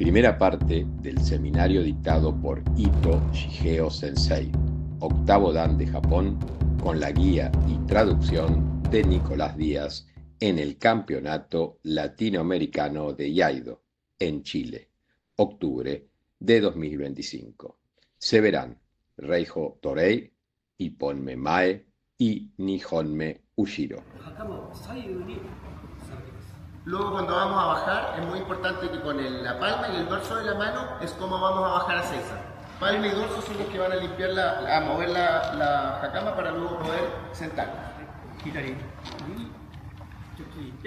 Primera parte del seminario dictado por Ito Shigeo Sensei, octavo Dan de Japón, con la guía y traducción de Nicolás Díaz en el Campeonato Latinoamericano de Iaido, en Chile, octubre de 2025. Se verán Reijo Torei, Ipponme Mae y Nihonme Ushiro. Luego, cuando vamos a bajar, es muy importante que con la palma y el dorso de la mano es como vamos a bajar a Seiza. Palma y dorso son los que van a limpiar a mover la hakama para luego poder sentarnos.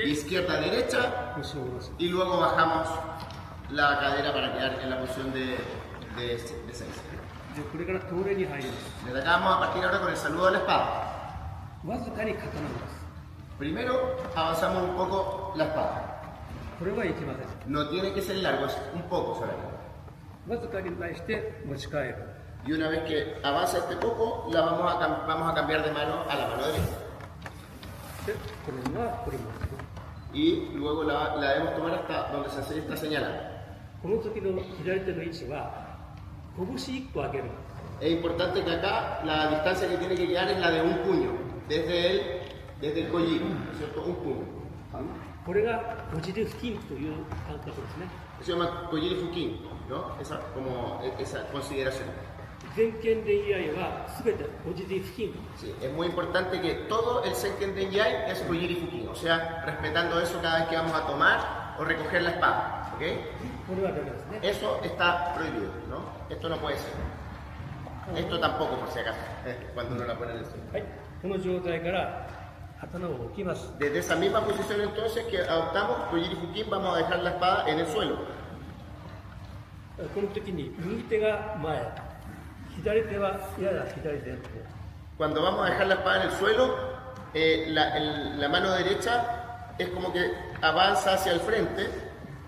Izquierda, derecha, y luego bajamos la cadera para quedar en la posición de Seiza. Le atacamos a partir ahora con el saludo a la espada. Primero avanzamos un poco la espada. No tiene que ser largo, es un poco solamente. Y una vez que avanza este poco, vamos a cambiar de mano a la mano derecha. Y luego la debemos tomar hasta donde se está señalando. Es importante que acá la distancia que tiene que quedar es la de un puño, desde el collín, ¿cierto? Un puño. Se llama collín fukin, ¿no? Esa consideración. Sí, es muy importante que todo el Senken Denyai es collín fukin, o sea, respetando eso cada vez que vamos a tomar o recoger la espada, ¿ok? Eso está prohibido, ¿no? Esto no puede ser. Esto tampoco, por si acaso, cuando uno la pone en el suelo. Desde esa misma posición entonces que adoptamos, Kojiri Fukin, vamos a dejar la espada en el suelo. Cuando vamos a dejar la espada en el suelo, la mano derecha es como que avanza hacia el frente,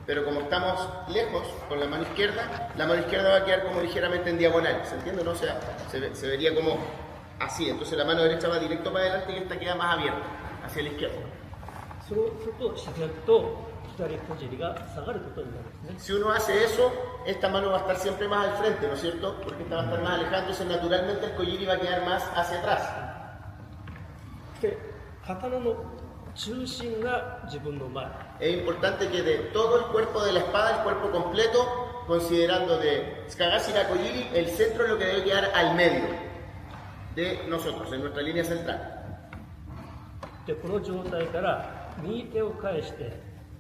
pero como estamos lejos con la mano izquierda va a quedar como ligeramente en diagonal, ¿se entiende? ¿No? O sea, se vería como así, entonces la mano derecha va directo para adelante y esta queda más abierta, hacia la izquierda. Si uno hace eso, esta mano va a estar siempre más al frente, ¿no es cierto? Porque esta va a estar más alejada, entonces naturalmente el kojiri va a quedar más hacia atrás. Es importante que de todo el cuerpo de la espada, el cuerpo completo, considerando de Tsukagashi na Kojiri, el centro es lo que debe quedar al medio de nosotros, en nuestra línea central.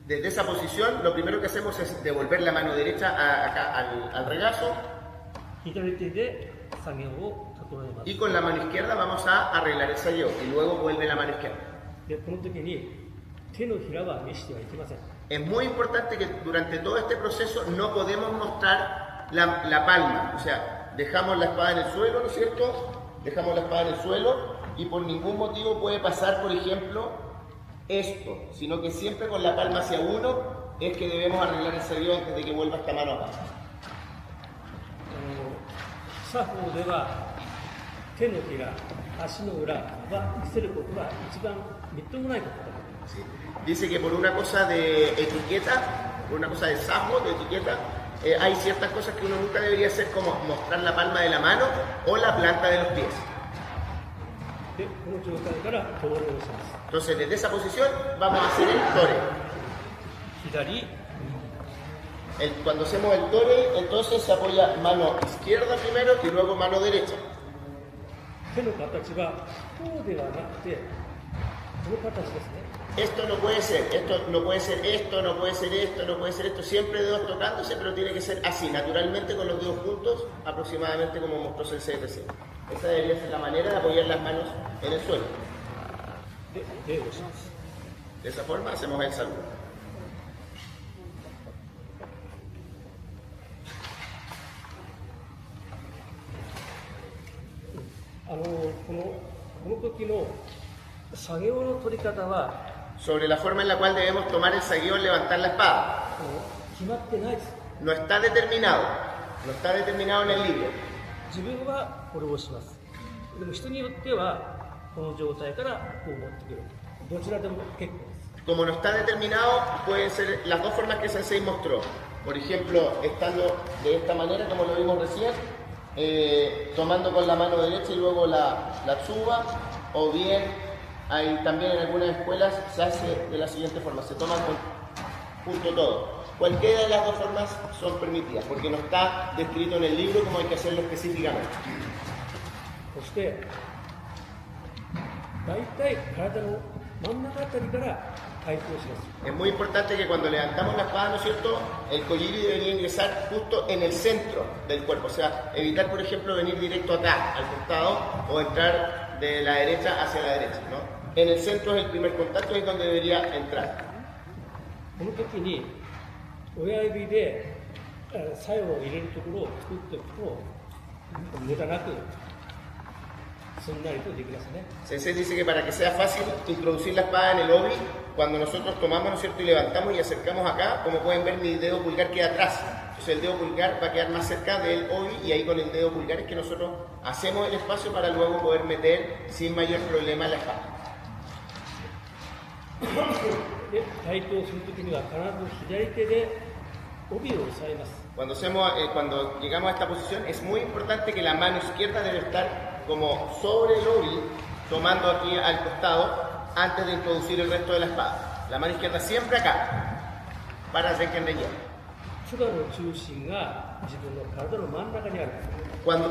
Desde esa posición, lo primero que hacemos es devolver la mano derecha acá al regazo. Y con la mano izquierda vamos a arreglar el sayo y luego vuelve la mano izquierda. Es muy importante que durante todo este proceso no podemos mostrar la palma, o sea, dejamos la espada en el suelo, ¿no es cierto? Dejamos la espada en el suelo y por ningún motivo puede pasar, por ejemplo, esto, sino que siempre con la palma hacia uno es que debemos arreglar el sayo antes de que vuelva esta mano acá. Sí. Dice que por una cosa de etiqueta, por una cosa de sajo, de etiqueta, hay ciertas cosas que uno nunca debería hacer, como mostrar la palma de la mano o la planta de los pies. Entonces, desde esa posición vamos a hacer el tore. Cuando hacemos el tore, entonces se apoya mano izquierda primero y luego mano derecha. Esto no puede ser, esto no puede ser esto, no puede ser esto, no puede ser esto, siempre dedos tocándose, pero tiene que ser así, naturalmente con los dedos juntos, aproximadamente como mostró Sensei recién. Esa debería ser la manera de apoyar las manos en el suelo. De esa forma hacemos el saludo. Sobre la forma en la cual debemos tomar el sagueo al levantar la espada. No está determinado. No está determinado en el libro. como no está determinado, pueden ser las dos formas que Sensei mostró. Por ejemplo, estando de esta manera, como lo vimos recién, tomando con la mano derecha y luego la tsuba, o bien también en algunas escuelas se hace de la siguiente forma, se toma junto todo. Cualquiera de las dos formas son permitidas, porque no está descrito en el libro como hay que hacerlo específicamente. Es muy importante que cuando levantamos la espada, ¿no es cierto?, el kojiri debería ingresar justo en el centro del cuerpo, o sea, evitar, por ejemplo, venir directo acá, al costado, o entrar de la derecha hacia la derecha, ¿no? En el centro es el primer contacto, es donde debería entrar. Sensei dice que para que sea fácil introducir la espada en el obi, cuando nosotros tomamos, ¿no es cierto?, y levantamos y acercamos acá, como pueden ver, mi dedo pulgar queda atrás. Entonces el dedo pulgar va a quedar más cerca del obi, y ahí con el dedo pulgar es que nosotros hacemos el espacio para luego poder meter sin mayor problema la espada. Cuando llegamos a esta posición, es muy importante que la mano izquierda debe estar como sobre el obi, tomando aquí al costado, antes de introducir el resto de la espada. La mano izquierda siempre acá, para Zenken Renjai.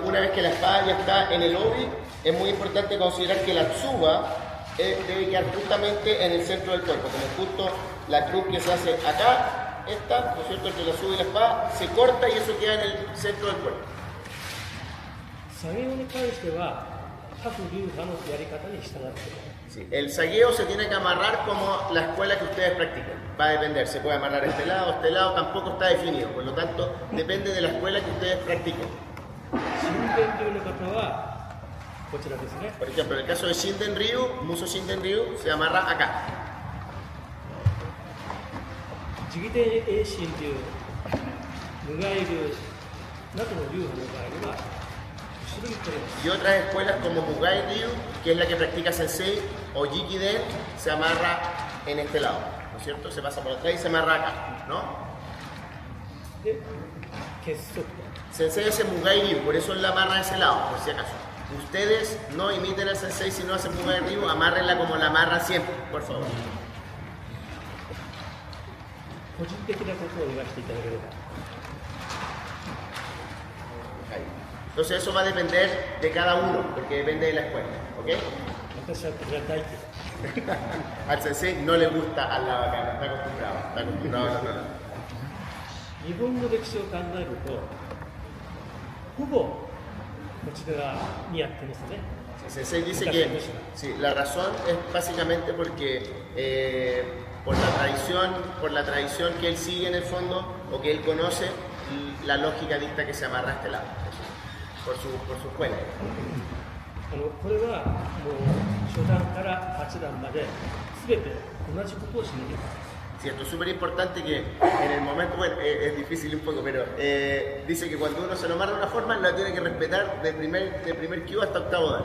Una vez que la espada ya está en el obi, es muy importante considerar que la tsuba debe quedar justamente en el centro del cuerpo, como justo la cruz que se hace acá, esta, ¿no es cierto?, entre la tsuba y la espada, se corta y eso queda en el centro del cuerpo. Sí, el sagueo se tiene que amarrar como la escuela que ustedes practican. Va a depender, se puede amarrar este lado, tampoco está definido, por lo tanto depende de la escuela que ustedes practiquen. Por ejemplo, en el caso de Shinden Ryu, Muso Shinden Ryu, se amarra acá. Y otras escuelas como Mugai Ryu, que es la que practica Sensei, o Jikiden, se amarra en este lado, ¿no es cierto? Se pasa por atrás y se amarra acá, ¿no? Sensei hace Mugai Ryu, por eso él la amarra de ese lado, por si acaso. Ustedes no imiten al Sensei si no hacen Mugai Ryu, amárrenla como la amarra siempre, por favor. Entonces eso va a depender de cada uno, porque depende de la escuela, ¿ok? Al Sensei no le gusta al lado acá, está acostumbrado, Sensei dice que sí, la razón es básicamente porque por la tradición que él sigue en el fondo, o que él conoce, la lógica dicta que se amarra a este lado, por su escuela. Cierto, es súper importante que en el momento, bueno, es difícil un poco, pero dice que cuando uno se lo amarra de una forma, la tiene que respetar de primer kyu hasta octavo dan.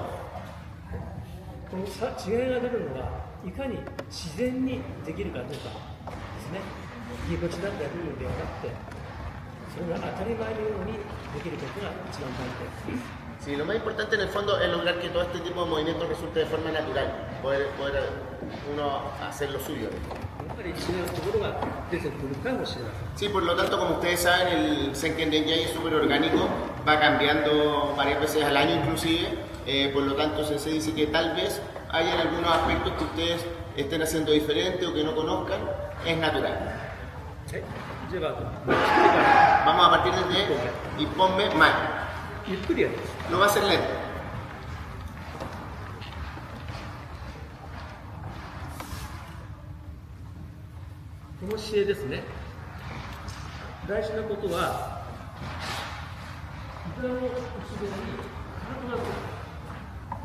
Sí, lo más importante en el fondo es lograr que todo este tipo de movimientos resulte de forma natural, poder uno hacer lo suyo. Sí, por lo tanto, como ustedes saben, el Zenken Renjai es súper orgánico, va cambiando varias veces al año inclusive, por lo tanto Sensei dice que tal vez hayan algunos aspectos que ustedes estén haciendo diferente o que no conozcan, es natural. Vamos a partir desde y ponme mal. Lo va a hacer lento.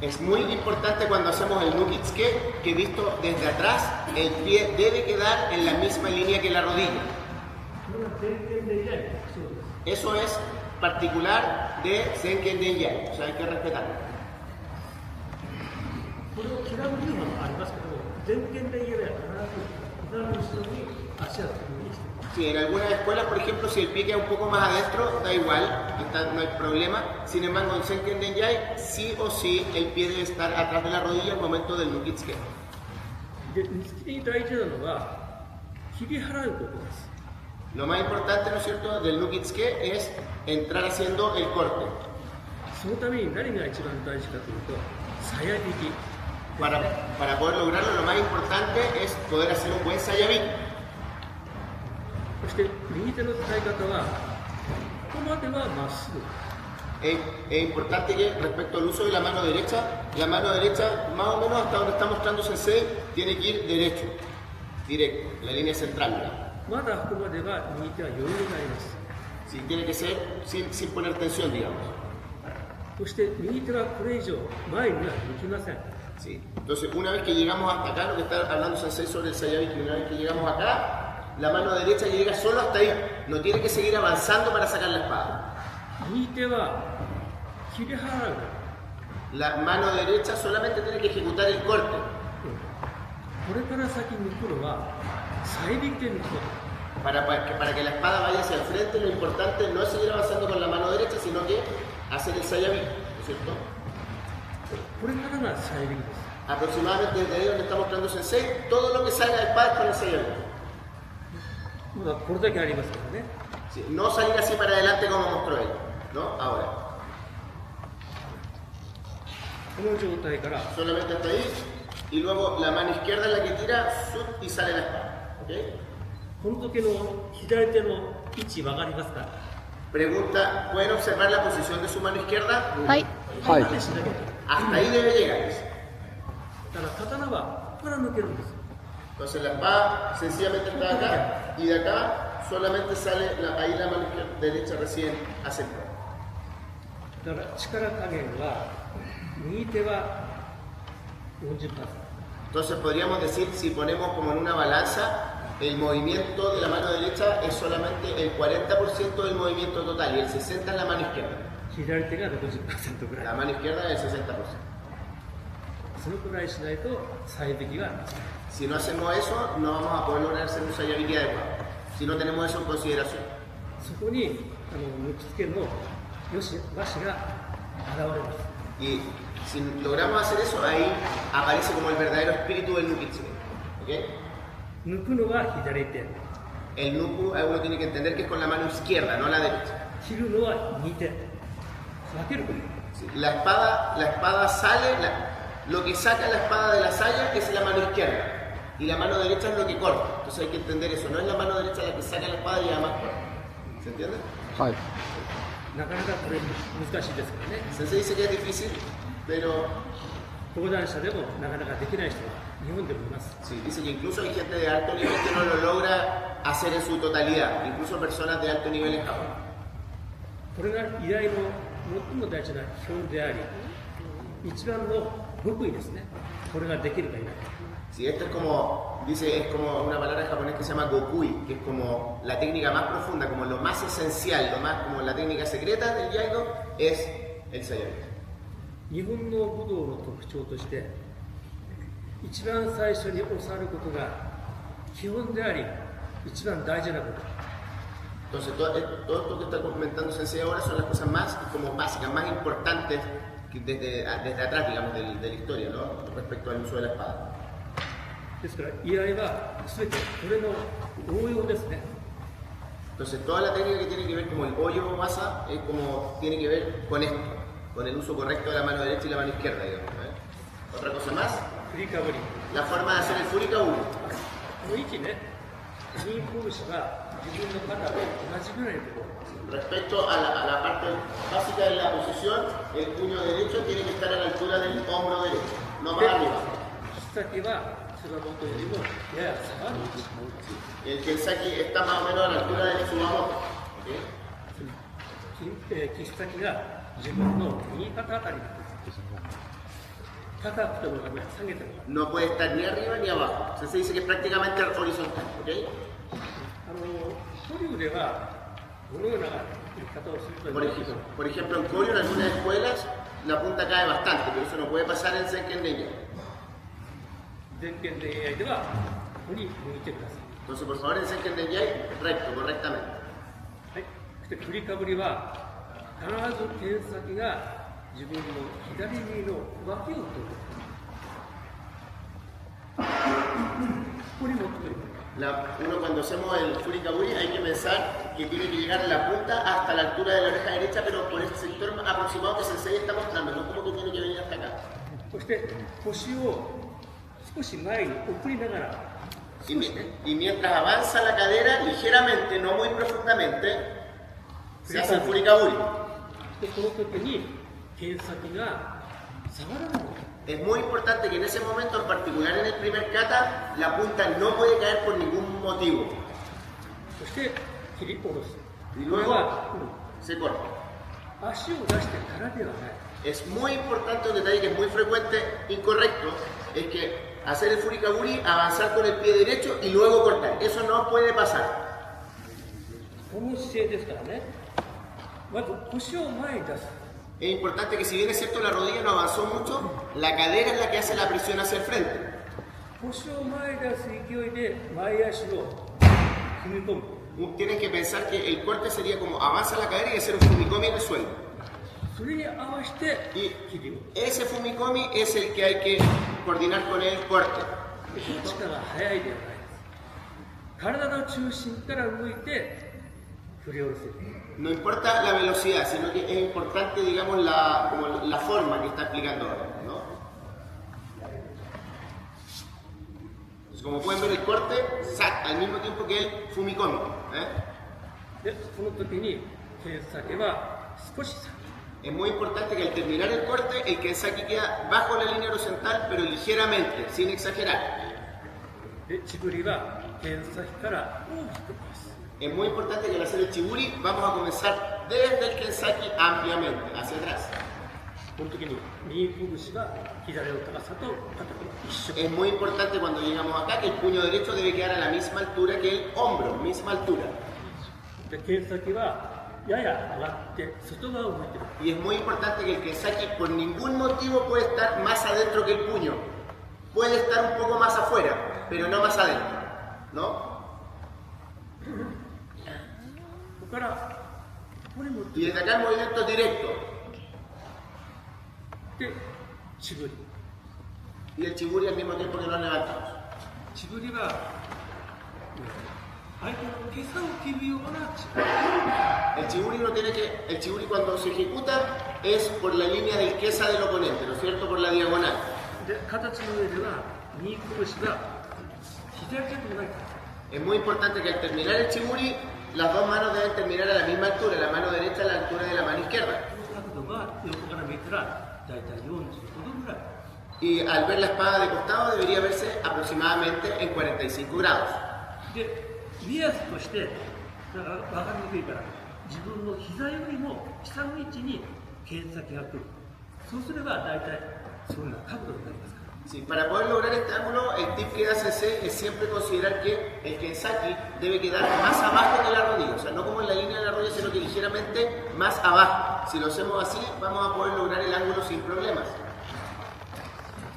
Es muy importante cuando hacemos el Nukitsuke que visto desde atrás, el pie debe quedar en la misma línea que la rodilla. Eso es particular de Zenken Renjai, o sea, hay que respetarlo. Sí, en algunas escuelas, por ejemplo, si el pie queda un poco más adentro, da igual, no hay problema. Sin embargo, en Senken Denjai, sí o sí, el pie debe estar atrás de la rodilla al momento del Nukitsuke. Lo más importante, ¿no es cierto?, del Nukitsuke es entrar haciendo el corte. Para poder lograrlo, lo más importante es poder hacer un buen Sayabiki. Es importante que respecto al uso de la mano derecha, más o menos hasta donde está mostrando Sensei, tiene que ir derecho, directo, en la línea central. Sí, tiene que ser sin poner tensión, digamos. Sí. Entonces, una vez que llegamos hasta acá, lo que está hablando Sensei sobre el Sayabiki, una vez que llegamos acá, la mano derecha llega solo hasta ahí, no tiene que seguir avanzando para sacar la espada. La mano derecha solamente tiene que ejecutar el corte. Para que la espada vaya hacia el frente, lo importante no es seguir avanzando con la mano derecha, sino que hacer el Sayabiki, ¿no es cierto? Aproximadamente desde ahí donde está mostrando Sensei, todo lo que salga de la espada es para el Sayabiki. Sí, no salir así para adelante como mostró él, ¿no? Ahora. Solamente hasta ahí, y luego la mano izquierda es la que tira y sale la espada. ¿Okay? Pregunta, ¿pueden observar la posición de su mano izquierda? Hasta ahí debe llegar. Entonces la espada sencillamente está acá y de acá solamente sale ahí la mano derecha recién hace el corte. Entonces podríamos decir, si ponemos como en una balanza, el movimiento de la mano derecha es solamente el 40% del movimiento total y el 60% es la mano izquierda. La mano izquierda es el 60%. Si no hacemos eso, no vamos a poder lograr hacer un Sayabiki adecuado, si no tenemos eso en consideración. Y si logramos hacer eso, ahí aparece como el verdadero espíritu del Nukitsuke. ¿Okay? El Nuku, uno tiene que entender que es con la mano izquierda, no la derecha. Sí, la espada sale, lo que saca la espada de la saya es la mano izquierda. Y la mano derecha es lo que corta. Entonces hay que entender eso. No es la mano derecha la que saca la espada y además corta. ¿Se entiende? Sensei dice que es difícil, pero... Sí, dice que incluso hay gente de alto nivel que no lo logra hacer en su totalidad. Incluso personas de alto nivel en Japón. Sí, esto es como, dice, es como una palabra en japonés que se llama gokui, que es como la técnica más profunda, como lo más esencial, lo más como la técnica secreta del Jaido es el Sayabiki. Entonces, todo esto que está comentando Sensei ahora son las cosas más como básicas, más importantes desde atrás, digamos, de la historia, ¿no? Respecto al uso de la espada. Entonces, toda la técnica que tiene que ver como el hoyo masa es como tiene que ver con esto, con el uso correcto de la mano derecha y la mano izquierda, digamos. Otra cosa más, la forma de hacer el furikaburi. Respecto a la parte básica de la posición, el puño derecho tiene que estar a la altura del hombro derecho, no más arriba. El kensaki está más o menos a la altura de su mano. No puede estar ni arriba ni abajo. Se dice que es prácticamente horizontal. ¿Okay? Por ejemplo, en Koryo, en algunas escuelas, la punta cae bastante, pero eso no puede pasar en Senken Denjai. こに向いてください。 Entonces, por favor, enseñen de yai recto, correctamente. はい、そして振りかぶりは必ず剣先が自分の左耳の脇を取る。ここに持ってくる。 Uno cuando hacemos el furikaburi hay que pensar que tiene que llegar la punta hasta la altura de la oreja derecha, pero por ese sector aproximado que Sensei está mostrando, no como que tiene que venir hasta acá. そして腰を少し前に送りながら、 Y mientras avanza la cadera ligeramente, no muy profundamente, se hace el furikaburi. でこの時に剣先が下がらない。 Es muy importante que en ese momento, en particular en el primer kata, la punta no puede caer por ningún motivo. そして切り下ろす。 Y これ luego は、se corta. 足を出してからではない。 Es muy importante un detalle que es muy frecuente, incorrecto, es que hacer el furikaburi, avanzar con el pie derecho y luego cortar. Eso no puede pasar. この姿勢ですからね。まず腰を前に出す。 Es importante que si bien es cierto la rodilla no avanzó mucho, la cadera es la que hace la presión hacia el frente. 腰を前に出す勢いで前足を踏み込む。 Tienen que pensar que el corte sería como avanza la cadera y hacer un fumikomi en el suelo. それに合わせて Y 切りを。 ese fumikomi es el que hay que coordinar con el corte. どっちかが速いではないです。体の中心から動いて振り下ろせる。 No importa la velocidad, sino que es importante, digamos, como la forma que está explicando ahora, ¿no? Entonces, como pueden ver, el corte al mismo tiempo que el fumikomi. で、この時に剣先は少し下がる。 Es muy importante que al terminar el corte, el kensaki queda bajo la línea horizontal, pero ligeramente, sin exagerar. で、ちぶりは剣先から大きく出す。 Es muy importante que al hacer el chiburi vamos a comenzar desde el kensaki ampliamente, hacia atrás. この時に右拳は左の高さと肩と一緒。 Es muy importante cuando llegamos acá que el puño derecho debe quedar a la misma altura que el hombro, misma altura. で、剣先はやや上がって外側を向いてる。 Y es muy importante que el kensaki por ningún motivo puede estar más adentro que el puño. Puede estar un poco más afuera, pero no más adentro, ¿no? ここからここに持って Y desde acá el movimiento es directo. で、ちぶり。 Y el chiburi al mismo tiempo que nos levantamos. ちぶりは相手の袈裟を切るようなちぶり。 El chiburi cuando se ejecuta es por la línea del kesa del oponente, ¿no es cierto? Por la diagonal. で、形の上では右拳が左手と同じ。 Es muy importante que al terminar el chiburi, las dos manos deben terminar a la misma altura, la mano derecha a la altura de la mano izquierda. この角度が横から見たらだいたい45度ぐらい。 Y al ver la espada de costado debería verse aproximadamente en 45 grados. で、目安として分かりにくいから自分の膝よりも下の位置に剣先が来る。そうすればだいたいそういうような角度になりますから。 Sí, para poder lograr este ángulo, el tip que da Sensei es siempre considerar que el kensaki debe quedar más abajo que la rodilla, o sea, no como en la línea de la rodilla, sino que ligeramente más abajo. Si lo hacemos así, vamos a poder lograr el ángulo sin problemas.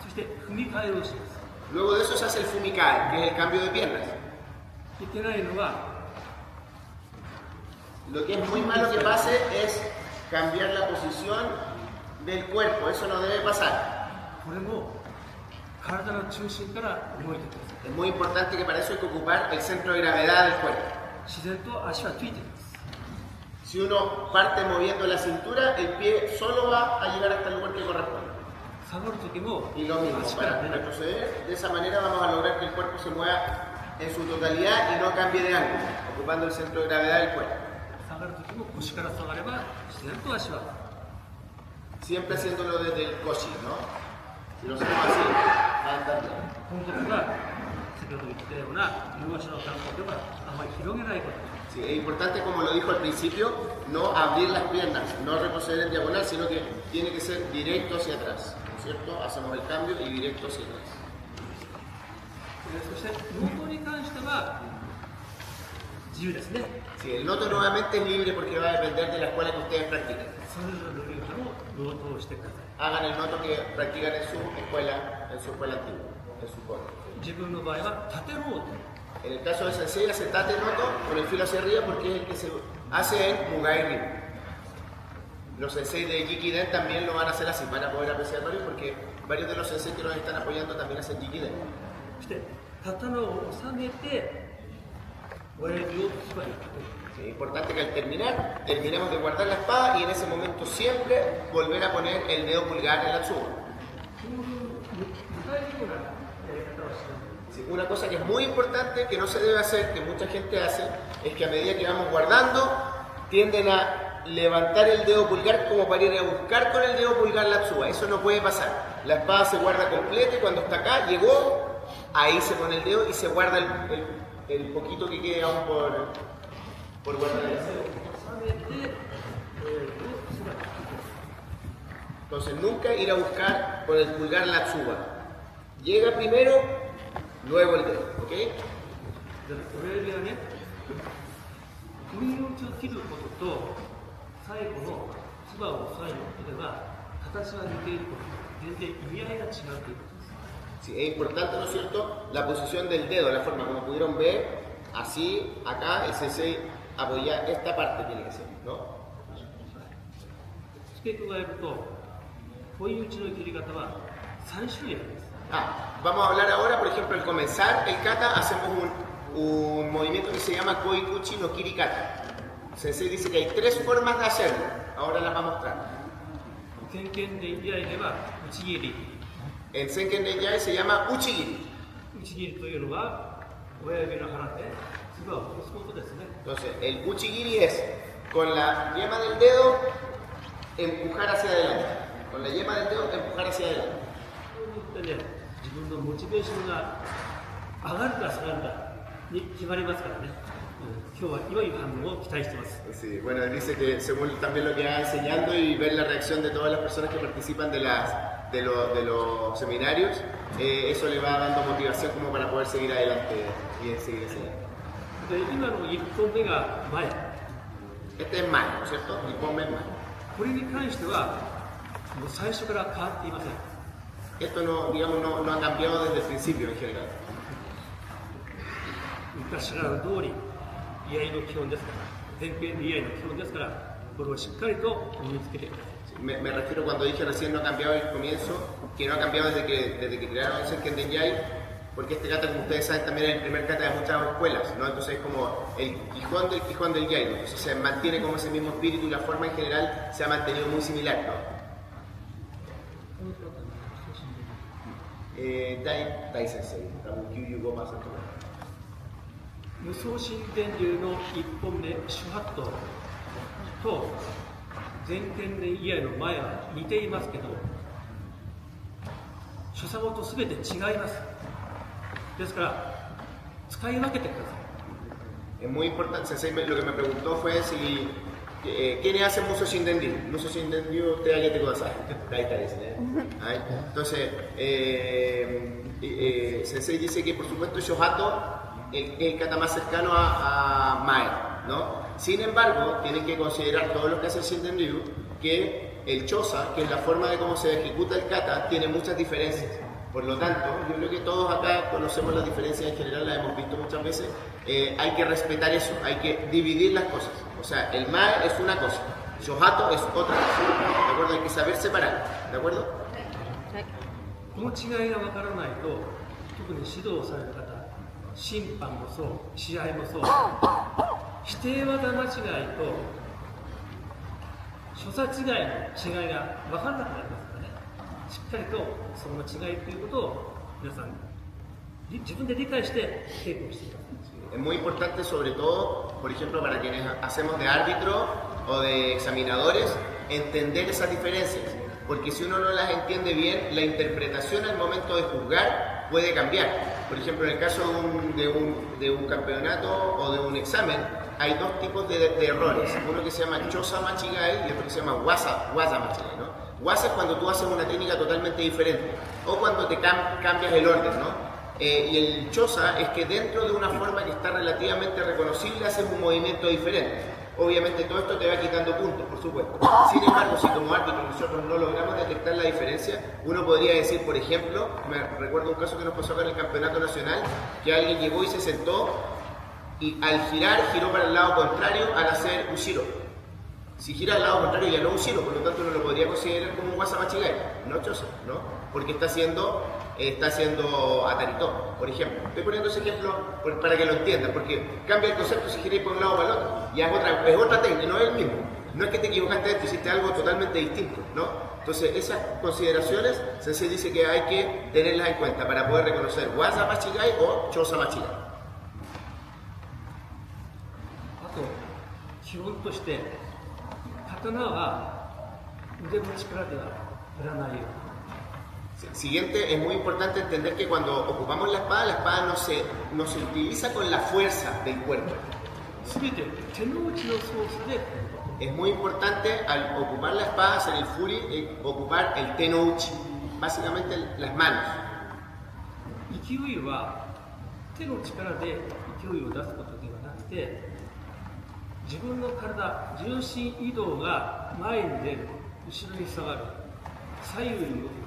そして踏み替えをします。 Luego de eso se hace el fumikai, que es el cambio de piernas. いけないのは Lo que es muy malo que pase es cambiar la posición del cuerpo, eso no debe pasar. これも体の中心から動いてください。 Es muy importante que para eso hay que ocupar el centro de gravedad del cuerpo. 自然と足はついてきます。 Si uno parte moviendo la cintura, el pie solo va a llegar hasta el lugar que corresponde. 下がる時も Y lo mismo, 足から para 出ない。 retroceder, de esa manera vamos a lograr que el cuerpo se mueva en su totalidad y no cambie de ángulo, ocupando el centro de gravedad del cuerpo. 下がる時も腰から下がれば自然と足は。 Siempre haciéndolo desde el koshi, ¿no? Si lo hacemos así, va a andar bien. 本当は先ほど言ったような両足の感覚ではあまり広げないこと。 Sí, es importante, como lo dijo al principio, no abrir las piernas, no retroceder en diagonal, sino que tiene que ser directo hacia atrás, ¿no es cierto? Hacemos el cambio y directo hacia atrás. そしてノートに関しては自由ですね。 Sí, el noto nuevamente es libre porque va a depender de la escuela que ustedes practiquen. それぞれの流派のノートをしてください。 Hagan el noto que practican en su escuela antigua, en su cole. 自分の場合は縦ローテ。 En el caso de Sensei hace tate noto con el filo hacia arriba porque es el que se hace en Mugai Rin. Los Sensei de Jikiden también lo van a hacer así, van a poder apreciar varios porque varios de los Sensei que nos están apoyando también hacen Jikiden. そして刀を収めて親指を縛り、 Sí, es importante que al terminar, terminemos de guardar la espada y en ese momento siempre volver a poner el dedo pulgar en la tsuba. 具体的なやり方をしています。 Sí, una cosa que es muy importante, que no se debe hacer, que mucha gente hace, es que a medida que vamos guardando, tienden a levantar el dedo pulgar como para ir a buscar con el dedo pulgar la tsuba. Eso no puede pasar. La espada se guarda completa y cuando está acá, llegó, ahí se pone el dedo y se guarda el poquito que quede aún por guardar el dedo. 収めて親指を縛る。 Entonces nunca ir a buscar con el pulgar la tsuba. Llega primero, luego el dedo, ¿ok? で親指はね、不意打ちを切ることと最後の唾を押さえることでは形は似ていること全然意味合いが違うということです。 Sí, es importante, ¿no es cierto?, la posición del dedo, la forma como pudieron ver, así, acá, el sensei apoya esta parte, tiene que ser, ¿no? 付け加えると、不意打ちの切り方は3種類あります。 Ah, vamos a hablar ahora, por ejemplo, al comenzar el kata, hacemos un movimiento que se llama Koikuchi no Kirikata. El sensei dice que hay 3 formas de hacerlo, ahora las va a mostrar. 先見で居合では打ち切り。 En Senken Nenyai se llama Uchigiri. 打ち切りというのは親指の腹で唾を押すことですね。 Entonces, el Uchigiri es con la yema del dedo empujar hacia adelante. Con la yema del dedo empujar hacia adelante. こういってね、自分のモチベーションが上がるか下がるかに決まりますからね。今日は良い反応を期待しています。 Sí, bueno, él dice que según también lo que va enseñando y ver la reacción de todas las personas que participan de los seminarios, eso le va dando motivación como para poder seguir adelante y seguir enseñando. で今の1本目が前。 Este es Mae, ¿no es cierto? Y ponme Mae. これに関してはもう最初から変わっていません。 Esto no, digamos, no ha cambiado desde el principio en general. 昔からの通り居合の基本ですから、前編居合の基本ですから、これをしっかりと身につけてください。 Me refiero cuando dije recién no ha cambiado el comienzo, que no ha cambiado desde que crearon el Senken Nenyai, porque este kata, como ustedes saben, también es el primer kata de muchas escuelas, ¿no? Entonces es como el Quijón del Yai, ¿no? Entonces se mantiene como ese mismo espíritu y la forma en general se ha mantenido muy similar, ¿no? Dai Sensei, Kyū Go Masato. 無双神殿流の1本目、シュハットと前剣で居合の前は似ていますけど、所作ごと全て違います。ですから使い分けてください。 Es muy importante, Sensei lo que me preguntó fue si ¿quiénes hacen Muso Shindenryu? Muso Shindenryu te ayate kudasai. Ahí está, dice, ¿eh? Entonces, Sensei dice que por supuesto Shohato es el kata más cercano a Mae, ¿no? Sin embargo, tienen que considerar todos los que hacen Shindenryu que el Chosa, que es la forma de cómo se ejecuta el kata, tiene muchas diferencias. Por lo tanto, yo creo que todos acá conocemos las diferencias en general, las hemos visto muchas veces. Hay que respetar eso, hay que dividir las cosas. O sea, el Mae es una cosa, Shohato es otra cosa. ¿De acuerdo? Hay que saber separar. ¿De acuerdo? この違いが分からないと、特に指導される方、審判もそう、試合もそう、否定技間違いと所作違いの違いが分からなくなりますからね。しっかりとその違いということを皆さん自分で理解して稽古していただきます。 Es muy importante, sobre todo, por ejemplo, para quienes hacemos de árbitro o de examinadores, entender esas diferencias. Porque si uno no las entiende bien, la interpretación al momento de juzgar puede cambiar. Por ejemplo, en el caso de un campeonato o de un examen, hay 2 tipos de errores. Uno que se llama Chosa Machigai y otro que se llama Waza Machigai, ¿no? Waza es cuando tú haces una técnica totalmente diferente o cuando te cambias el orden, ¿no? Y el Chosa es que dentro de una forma que está relativamente reconocible haces un movimiento diferente. obviamente todo esto te va quitando puntos, por supuesto. Sin embargo, si como árbitro nosotros no logramos detectar la diferencia, uno podría decir, por ejemplo, me recuerdo un caso que nos pasó acá en el campeonato nacional, que alguien llegó y se sentó y al girar, giró para el lado contrario al hacer Ushiro. Si gira al lado contrario ya no Ushiro, por lo tanto no lo podría considerar como un Wasamachigai, no Chosa, ¿no? Porque está haciendo Atarito, por ejemplo. Estoy poniendo ese ejemplo para que lo entiendan, porque cambia el concepto si giráis por un lado o para el otro. Ya es otra técnica, no es el mismo. No es que te equivocaste de esto, hiciste algo totalmente distinto, ¿no? Entonces esas consideraciones Sensei dice que hay que tenerlas en cuenta para poder reconocer Wasamachigai o Chosamachigai. あと基本として刀は腕の力では振らないように。 Siguiente, es muy importante entender que cuando ocupamos la espada no se utiliza con la fuerza del cuerpo. Es muy importante al ocupar la espada, hacer el furi, ocupar el tenouchi, básicamente las manos. 勢いは手の力で勢いを出すことではなくて、自分の体、重心移動が前に出る、後ろに下がる、左右に動く。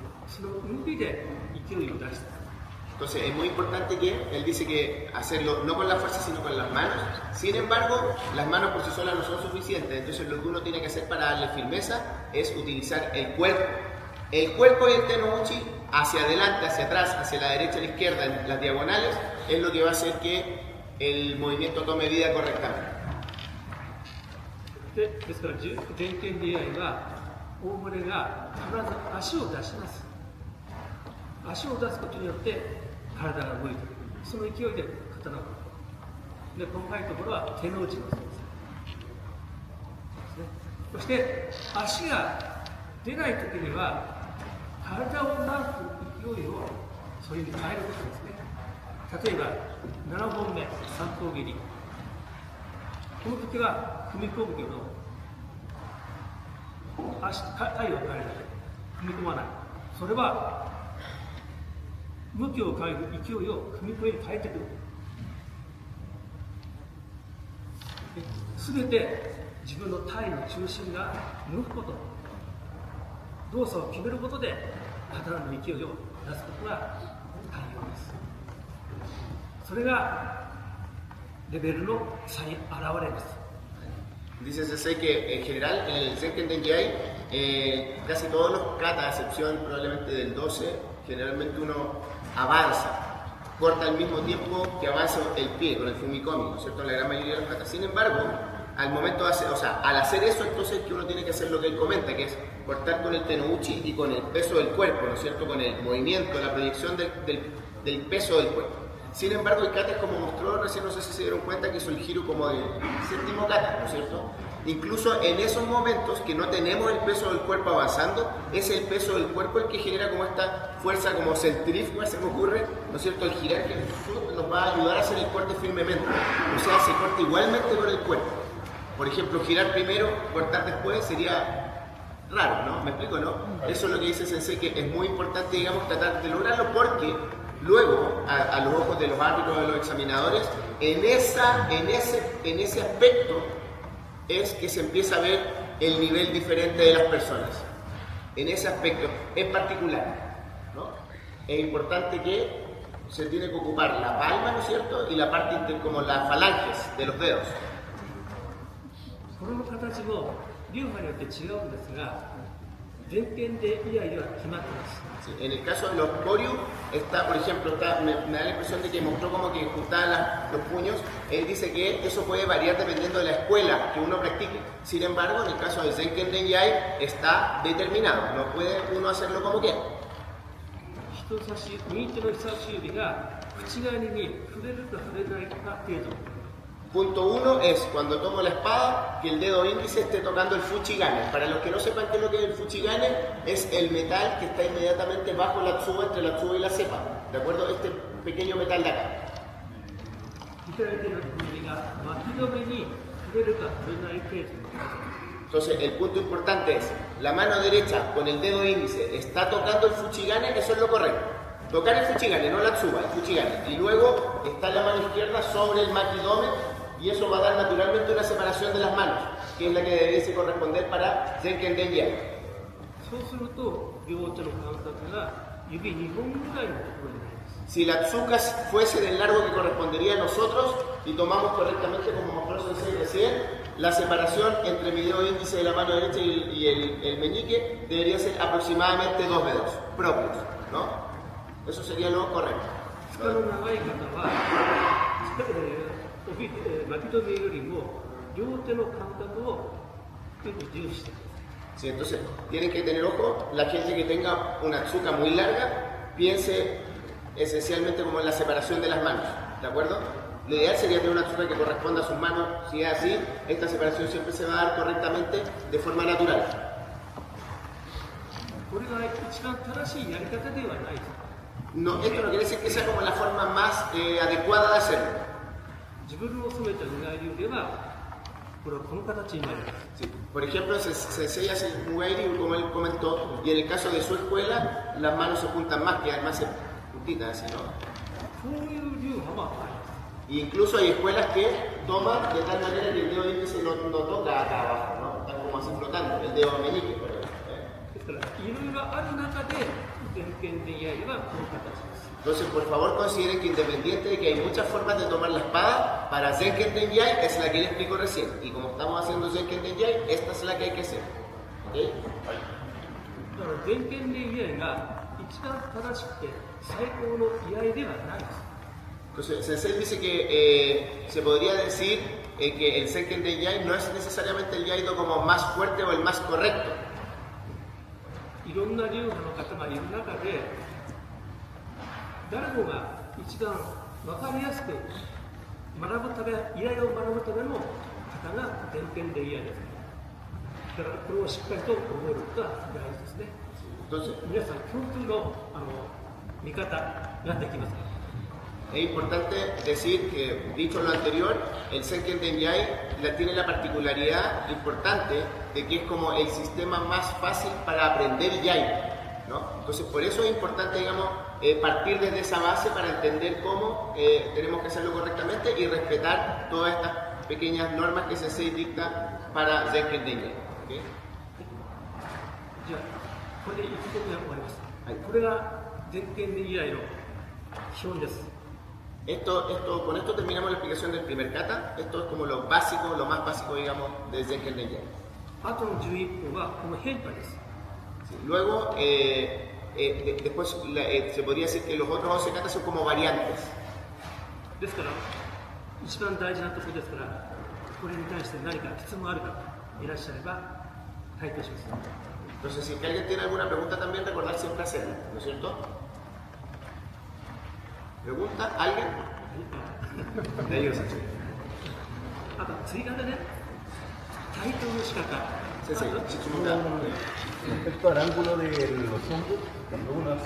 Entonces es muy importante que él dice que hacerlo no con la fuerza sino con las manos. Sin embargo, las manos por sí solas no son suficientes. Entonces lo que uno tiene que hacer para darle firmeza es utilizar el cuerpo. El cuerpo y el tenouchi hacia adelante, hacia atrás, hacia la derecha y la izquierda, en las diagonales, es lo que va a hacer que el movimiento tome vida correctamente. ですから前剣出会いは大骨が必ず足を出します。 足を出すことによって体が動いている。その勢いで刀を振る。で、細かいところは手の内の操作ですね。そして足が出ないときには体を回す勢いをそれに変えることですね。例えば7本目三頭蹴り。この時は踏み込むけど体を変えるだけ。踏み込まない。それは 向きを変える勢いを踏み越えに変えてくる。すべて自分の体の中心が向くこと、動作を決めることで刀の勢いを出すことが大要です。それがレベルの差に現れます。 Dice Sensei que en general en el Zenken Denkyai casi todos los kata, a excepción probablemente del 12, generalmente uno avanza, corta al mismo tiempo que avanza el pie con el fumikomi, ¿no es cierto? En la gran mayoría de los katas. Sin embargo, al momento de hacer, al hacer eso, entonces que uno tiene que hacer lo que él comenta, que es cortar con el tenouchi y con el peso del cuerpo, ¿no es cierto? Con el movimiento, la proyección del peso del cuerpo. Sin embargo, el kata, como mostró recién, no sé si se dieron cuenta que hizo el giro como del séptimo kata, ¿no es cierto? Incluso en esos momentos que no tenemos el peso del cuerpo avanzando, es el peso del cuerpo el que genera como esta fuerza como centrífuga, se me ocurre, ¿no es cierto? El girar que nos va a ayudar a hacer el corte firmemente, o sea, se corta igualmente con el cuerpo. Por ejemplo, girar primero, cortar después sería raro, ¿no? ¿Me explico, no? Eso es lo que dice Sensei, que es muy importante, digamos, tratar de lograrlo porque luego, a los ojos de los árbitros, de los examinadores, en ese aspecto es que se empieza a ver el nivel diferente de las personas. En ese aspecto en particular, ¿no? Es importante que se tiene que ocupar la palma, ¿no es cierto? Y la parte como las falanges de los dedos. この形も流派によって違うんですが、前剣で居合では決まってます。 Sí, en el caso de los Koryu, está, por ejemplo, me da la impresión de que mostró como que juntaba los puños. Él dice que eso puede variar dependiendo de la escuela que uno practique. Sin embargo, en el caso del Zenken Denkyai está determinado, no puede uno hacerlo como quiera. 右手の人差し指が口側に触れるか触れないか程度。 Punto 1 es cuando tomo la espada que el dedo índice esté tocando el fuchigane. Para los que no sepan qué es lo que es el fuchigane, es el metal que está inmediatamente bajo la tsuba, entre la tsuba y la cepa. ¿De acuerdo? Este pequeño metal de acá. Entonces el punto importante es, la mano derecha con el dedo índice está tocando el fuchigane, eso es lo correcto. Tocar el fuchigane, no la tsuba, el fuchigane. Y luego está la mano izquierda sobre el makidome y eso va a dar naturalmente una separación de las manos, que es la que debería corresponder para Zenken Dengyai. そうすると両手の間隔が指2本ぐらいのところになります。 Si la tsuka fuese del largo que correspondería a nosotros y tomamos correctamente, como mostró Sensei recién, la separación entre mi dedo índice de la mano derecha y el meñique debería ser aproximadamente 2 dedos propios, ¿no? Eso sería lo correcto. 負荷の長い方は巻き留めよりも両手の感覚を結構重視してください。 Sí, entonces tienen que tener ojo, la gente que tenga una tsuka muy larga piense esencialmente como en la separación de las manos, ¿de acuerdo? Lo ideal sería tener una tsuka que corresponda a sus manos. Si es así, esta separación siempre se va a dar correctamente de forma natural. これが一番正しいやり方ではないです。 No, esto no quiere decir que sea como la forma más adecuada de hacerlo. 自分を染めた願い流ではこれはこの形になります。 Sí. Por ejemplo, Sensei hace el Mugairi, como él comentó, y en el caso de su escuela, las manos se juntan más, quedan más puntitas, así, ¿no? こういう流派もあります。 Y incluso hay escuelas que toman de tal manera que el dedo índice no toca acá abajo, ¿no? Están como así flotando, el dedo meñique, por ejemplo. ですからいろいろある中で全権でやればこの形です。 Entonces, por favor, consideren que independiente de que hay muchas formas de tomar la espada, para Zenken Dengyai es la que les explico recién. Y como estamos haciendo Zenken Dengyai, esta es la que hay que hacer. ¿Okay? だから全権で居合が一番正しくて最高の居合ではないです。 Entonces, Sensei dice que se podría decir que el Zenken Dengyai no es necesariamente el yaido como más fuerte o el más correcto. いろんな流派の方がいる中で誰もが一番分かりやすく学ぶため、居合を学ぶための方が全権で居合です。だからこれをしっかりと覚えることが大事ですね。 Entonces, 皆さん共通の見方ができます。 es importante decir que, dicho lo anterior, el Zenken Dengyai tiene la particularidad importante de que es como el sistema más fácil para aprender Yai, ¿no? Entonces, por eso es importante, digamos, partir desde esa base para entender cómo tenemos que hacerlo correctamente y respetar todas estas pequeñas normas que Sensei dicta para Zenken Dengyai. ¿Okay? じゃあこれで1個目が終わります。これが全権で居合の基本です。 Con esto terminamos la explicación del primer kata. Esto es como lo básico, lo más básico, digamos, de Zenken Dengyai. あとの11個はこの変化です。 Sí. Luego, después se podría decir que los otros 11 katas son como variantes. ですから一番大事なところですからこれに対して何か質問ある方いらっしゃれば回答します。 Entonces, si alguien tiene alguna pregunta también, recordar siempre hacerla, ¿no es cierto? ¿Pregunta? ¿Alguien? De ellos, sí. あと追加でね回答の仕方。 Sí, sí, Respecto al ángulo de los hombros, cuando uno hace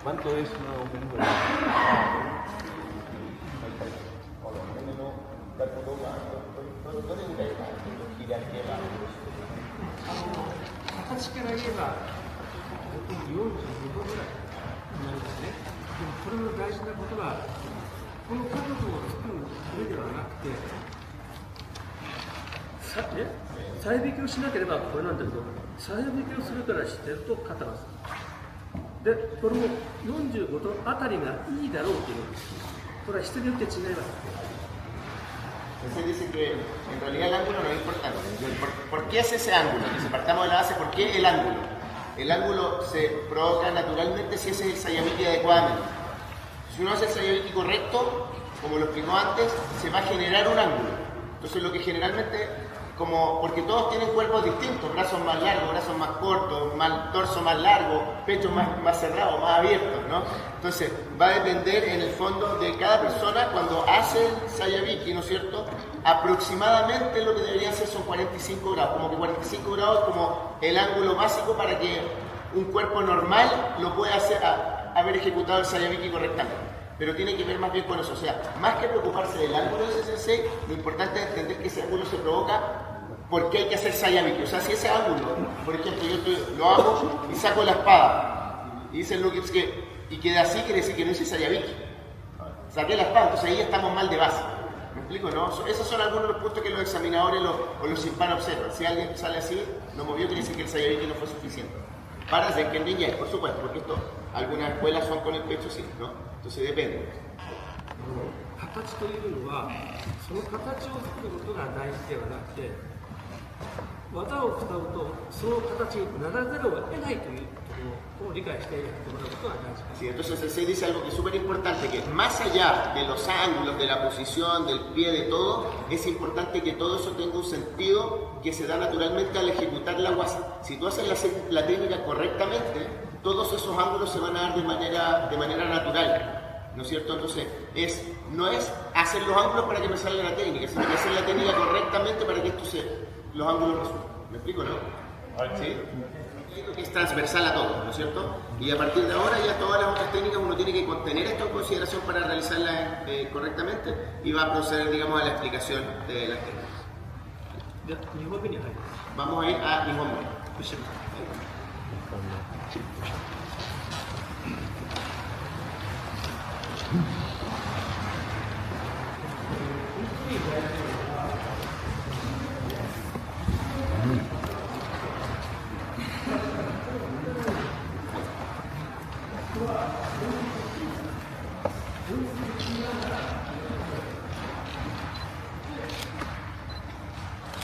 ¿cuánto es más o menos? 形から言えば45度ぐらいになりますね。でもこれの大事なことはこの角度を作る上ではなくてさえ引きをしなければこれなんだけどさえ引きをするからしてると肩がする。でこれも45度あたりがいいだろうというこれは人によって違います。 Entonces dice que en realidad el ángulo no es importante. ¿Por qué es ese ángulo? Si partamos de la base, ¿por qué el ángulo? El ángulo se provoca naturalmente si ese es el Sayamiki adecuadamente. Si uno hace el Sayamiki correcto, como lo explicó antes, se va a generar un ángulo. Entonces lo que generalmente, porque todos tienen cuerpos distintos, brazos más largos, brazos más cortos, torso más largo, pecho más cerrado, más abierto, ¿no? Entonces va a depender en el fondo de cada persona cuando hace el Sayamiki, ¿no es cierto? Aproximadamente lo que deberían ser son 45 grados, como que 45 grados es como el ángulo básico para que un cuerpo normal lo pueda haber ejecutado el Sayamiki correctamente. Pero tiene que ver más bien con eso, o sea, más que preocuparse del ángulo de ese sensei, lo importante es entender que ese ángulo se provoca porque hay que hacer Sayamiki. O sea, si ese ángulo, por ejemplo, lo hago y saco la espada, y dice el Lukips que y queda así, quiere decir que no hice Sayamiki. saqué la espada, entonces ahí ya estamos mal de base. ¿Me explico? ¿No? Esos son algunos de los puntos que los examinadores o los simpan observan. Si alguien sale así, no movió, quiere decir que el Sayabiki no fue suficiente. Para hacer que el ninja, por supuesto, porque esto, algunas escuelas son con el pecho, sí, ¿no? Entonces depende. 形というのはその形を作ることが大事ではなくて技を使うとその形にならざるを得ないというところを理解してやってもらうことが大事です。 Sí, entonces el Sensei dice algo que es súper importante, que más allá de los ángulos, de la posición, del pie, de todo, es importante que todo eso tenga un sentido que se da naturalmente al ejecutar la guasa. Si tú haces la técnica correctamente, todos esos ángulos se van a dar de manera natural, ¿no es cierto? Entonces, no es hacer los ángulos para que me salga la técnica, sino que hacer la técnica correctamente para que los ángulos resulten. ¿Me explico, no? ¿Sí? Es transversal a todo, ¿no es cierto? Y a partir de ahora ya todas las otras técnicas uno tiene que tener esto en consideración para realizarlas correctamente y va a proceder, digamos, a la explicación de las técnicas. では2本目に入ります。 Vamos a ir a Nihonme. 後ろ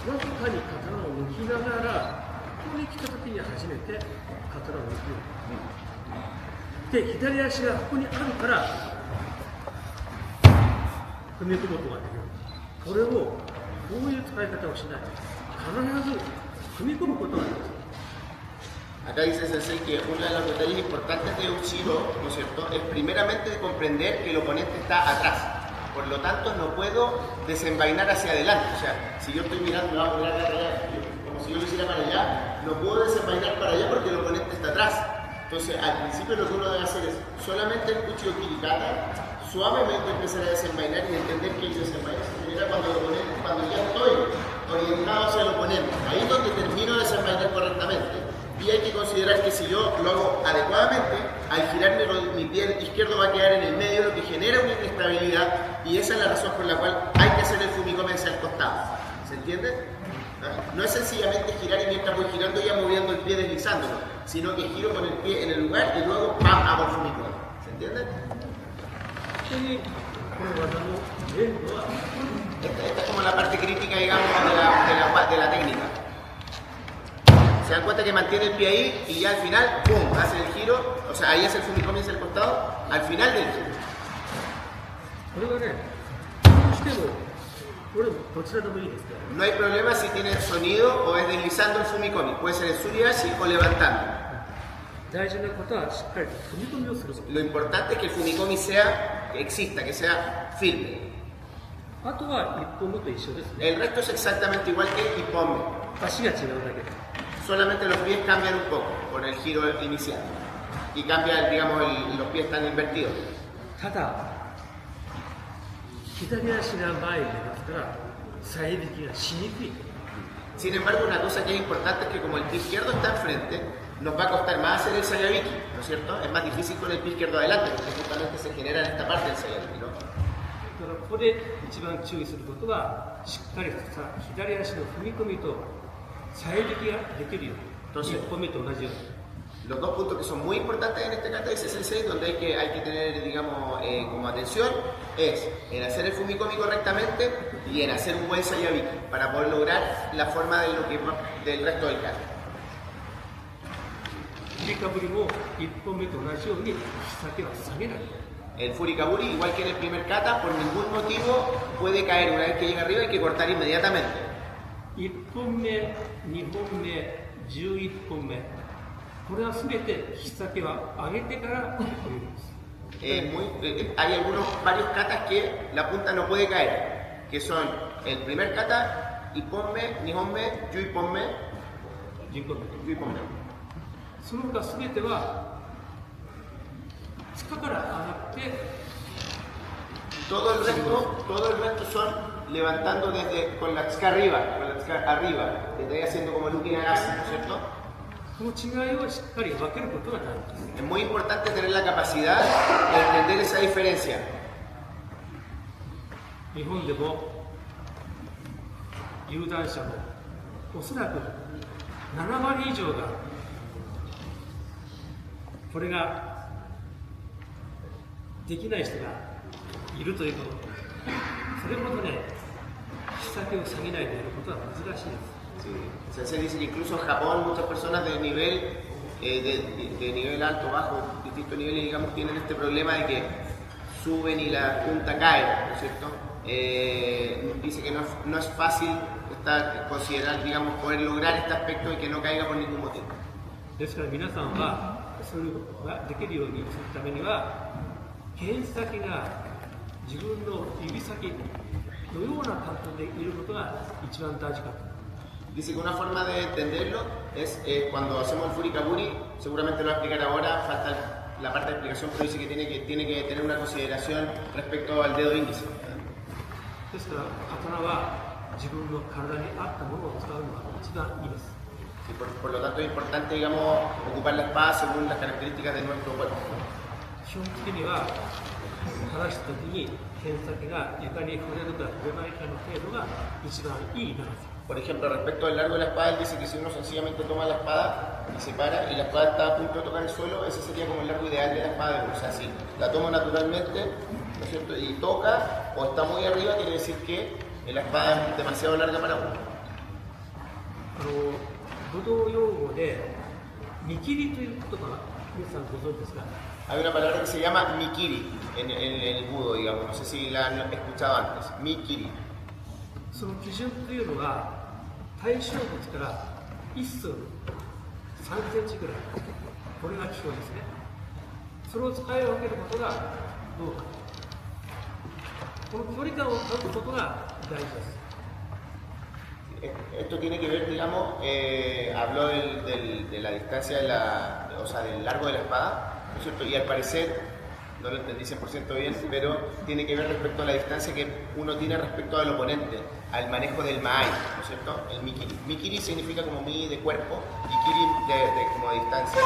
わずかに刀を抜きながらここに来た時に初めて刀を抜くようにで左足がここにあるから踏み込むことができるこれをこういう使い方をしない必ず踏み込むことができる Acá dice Sensei que una de las detalles importantes de Ushiro, ¿no es cierto?, es primeramente comprender que el oponente está atrás. Por lo tanto, no puedo desenvainar hacia adelante. O sea, si yo estoy mirando, vamos a mirar para allá, como si yo lo hiciera para allá, no puedo desenvainar para allá porque el oponente está atrás. Entonces, al principio lo que uno debe hacer es solamente el cuchillo kirikata, suavemente empezar a desenvainar y entender que el desenvaine se genera cuando ya estoy orientado hacia el oponente. Ahí es donde termino de desenvainar correctamente. Y hay que considerar que si yo lo hago adecuadamente, al girarme mi pie izquierdo va a quedar en el medio, lo que genera una inestabilidad, y esa es la razón por la cual hay que hacer el fumikome hacia el costado. ¿Se entiende? No es sencillamente girar y mientras voy girando ya moviendo el pie deslizándolo, sino que giro con el pie en el lugar y luego ¡pam! Hago el fumikome. ¿Se entiende? Esta es como la parte crítica, digamos, de la técnica. Se dan cuenta que mantiene el pie ahí y ya al final, ¡pum!, hace el giro, o sea, ahí hace el fumikome hacia el costado, al final del giro. No hay problema si tiene sonido o es deslizando el fumikome, puede ser en suriashi o levantando. Lo importante es que el fumikome exista, que sea firme. El resto es exactamente igual que el ippome. Solamente los pies cambian un poco por el giro inicial y cambian, digamos, los pies están invertidos. Sin embargo, una cosa que es importante es que como el pie izquierdo está enfrente, nos va a costar más hacer el Sayabiki, ¿no es cierto? Es más difícil con el pie izquierdo adelante porque justamente se genera en esta parte del Sayabiki, ¿no? ここで一番注意することはしっかりとした左足の踏み込みと遮引きができるように1本目と同じように Los dos puntos que son muy importantes en este kata de Sensei, donde hay que tener, digamos, como atención, es en hacer el fumikome correctamente y en hacer un buen Sayabiki para poder lograr la forma del resto del kata. 振りかぶりも1本目と同じように先は下げない El furikaburi, igual que en el primer kata, por ningún motivo puede caer. Una vez que llega arriba hay que cortar inmediatamente. 1本目、2本目、11本目これは全て引き先は上げてから振り込みます Hay varios katas que la punta no puede caer, que son el primer kata, ipponme, nihonme, yuipponme, その他全ては todo el resto son levantando con la tsuka arriba, desde ahí haciendo como Luki Nagase, ¿no es cierto? Es muy importante tener la capacidad de entender esa diferencia. 日本でも有段者のおそらく7割以上がこれができない人がいるということ、それほどね、引き先を下げないでやることは難しいです。Sí. Se dice que incluso en Japón muchas personas de nivel, de nivel alto, bajo, distintos niveles, digamos, tienen este problema de que suben y la punta cae, ¿no es cierto? Dice que no es fácil considerar, digamos, poder lograr este aspecto y que no caiga por ningún motivo. ですから皆さんはそれができるようにするためには、剣先が自分の指先のような感覚でいることが一番大事かと。Dice que una forma de entenderlo es cuando hacemos el furikaburi, seguramente lo va a explicar ahora, falta la parte de explicación, pero dice que tiene que tener una consideración respecto al dedo índice. ですから刀は自分の体に合ったものを使うのが一番いいです。Y por lo tanto es importante, digamos, ocupar la espada según las características de nuestro cuerpo. 基本的には正した時に剣先が床に触れるか触れないかの程度が一番いい長さ。Por ejemplo, respecto al largo de la espada, él dice que si uno sencillamente toma la espada y se para y la espada está a punto de tocar el suelo, ese sería como el largo ideal de la espada de uno. O sea, si la toma naturalmente, ¿no es cierto?, y toca o está muy arriba, quiere decir que la espada es demasiado larga para uno. 武道用語で見切りという言葉、皆さんご存知ですか？ Hay una palabra que se llama mikiri en el budo, digamos, no sé si la han escuchado antes. Mikiri. その基準というのが対象物から1寸3センチぐらい、これが基本ですね。それを使い分けることがどうか、この距離感を保つことが大事です。 Esto tiene que ver, digamos, habló de la distancia, o sea, del largo de la espada, ¿no es cierto? Y al parecer, no lo entendí 100% bien, pero tiene que ver respecto a la distancia que uno tiene respecto al oponente, al manejo del maai, ¿no es cierto? El mikiri. Mikiri significa como mi de cuerpo y kiri como de distancia, de